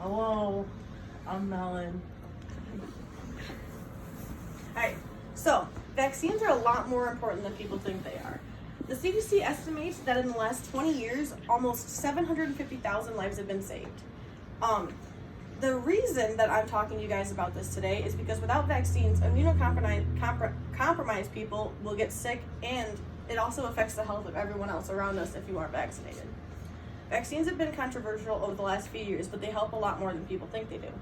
Hello, I'm Melon. Alright, so vaccines are a lot more important than people think they are. The CDC estimates that in the last 20 years, almost 750,000 lives have been saved. The reason that I'm talking to you guys about this today is because without vaccines, immunocompromised people will get sick, and it also affects the health of everyone else around us if you aren't vaccinated. Vaccines have been controversial over the last few years, but they help a lot more than people think they do.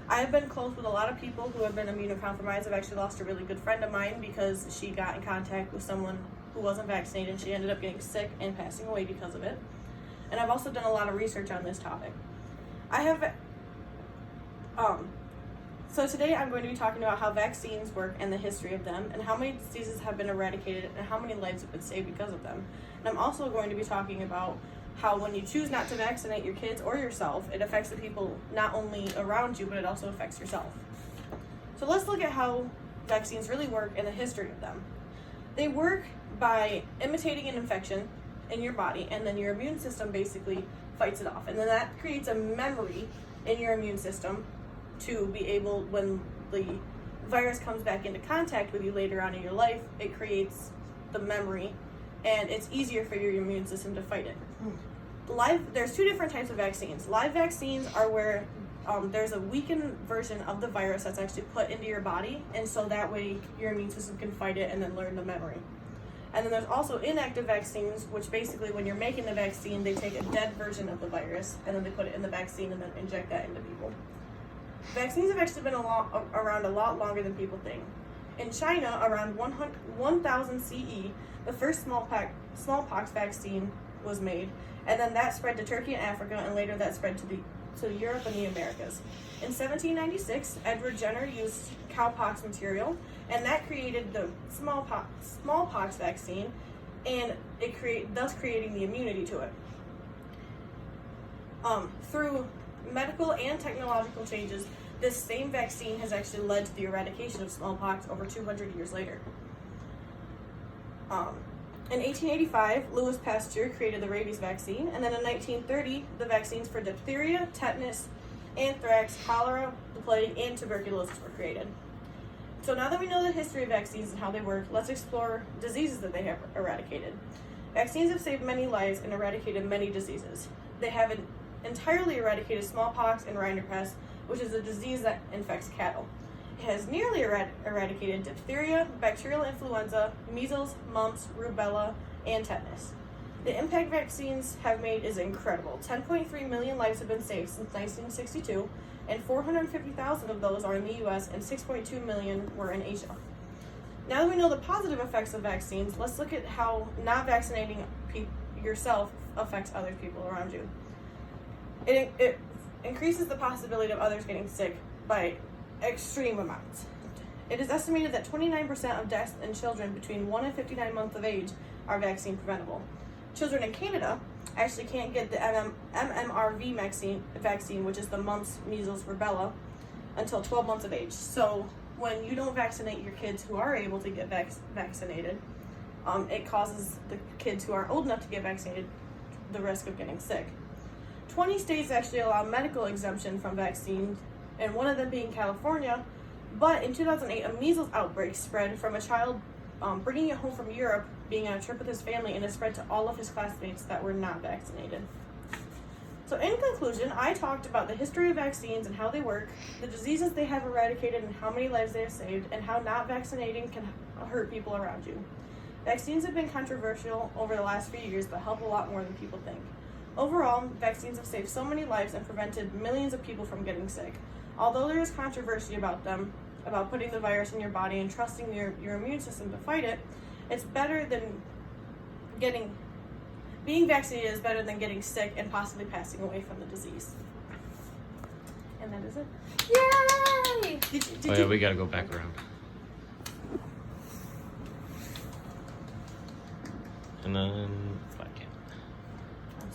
I have been close with a lot of people who have been immunocompromised. I've actually lost a really good friend of mine because she got in contact with someone who wasn't vaccinated, and she ended up getting sick and passing away because of it. And I've also done a lot of research on this topic. So today I'm going to be talking about how vaccines work and the history of them, and how many diseases have been eradicated and how many lives have been saved because of them. And I'm also going to be talking about how when you choose not to vaccinate your kids or yourself, it affects the people not only around you, but it also affects yourself. So let's look at how vaccines really work and the history of them. They work by imitating an infection in your body, and then your immune system basically fights it off. And then that creates a memory in your immune system to be able, when the virus comes back into contact with you later on in your life, it creates the memory, and it's easier for your immune system to fight it. There's two different types of vaccines. Live vaccines are where there's a weakened version of the virus that's actually put into your body, and so that way your immune system can fight it and then learn the memory. And then there's also inactive vaccines, which basically when you're making the vaccine, they take a dead version of the virus and then they put it in the vaccine and then inject that into people. Vaccines have actually been around a lot longer than people think. In China, around 1000 CE, the first smallpox vaccine was made, and then that spread to Turkey and Africa, and later that spread to Europe and the Americas. In 1796, Edward Jenner used cowpox material, and that created the smallpox vaccine, and thus creating the immunity to it. Through medical and technological changes, this same vaccine has actually led to the eradication of smallpox over 200 years later. In 1885, Louis Pasteur created the rabies vaccine, and then in 1930, the vaccines for diphtheria, tetanus, anthrax, cholera, the plague, and tuberculosis were created. So now that we know the history of vaccines and how they work, let's explore diseases that they have eradicated. Vaccines have saved many lives and eradicated many diseases. They have entirely eradicated smallpox and rinderpest, which is a disease that infects cattle. It has nearly eradicated diphtheria, bacterial influenza, measles, mumps, rubella, and tetanus. The impact vaccines have made is incredible. 10.3 million lives have been saved since 1962, and 450,000 of those are in the US, and 6.2 million were in Asia. Now that we know the positive effects of vaccines, let's look at how not vaccinating yourself affects other people around you. It increases the possibility of others getting sick by extreme amounts. It is estimated that 29% of deaths in children between 1 and 59 months of age are vaccine preventable. Children in Canada actually can't get the MMRV vaccine, which is the mumps, measles, rubella, until 12 months of age. So when you don't vaccinate your kids who are able to get vaccinated, it causes the kids who are old enough to get vaccinated the risk of getting sick. 20 states actually allow medical exemption from vaccines, and one of them being California. But in 2008, a measles outbreak spread from a child bringing it home from Europe, being on a trip with his family, and it spread to all of his classmates that were not vaccinated. So in conclusion, I talked about the history of vaccines and how they work, the diseases they have eradicated and how many lives they have saved, and how not vaccinating can hurt people around you. Vaccines have been controversial over the last few years, but help a lot more than people think. Overall, vaccines have saved so many lives and prevented millions of people from getting sick. Although there is controversy about them, about putting the virus in your body and trusting your immune system to fight it, it's better than being vaccinated is better than getting sick and possibly passing away from the disease. And that is it. Yay! We gotta go back around. And then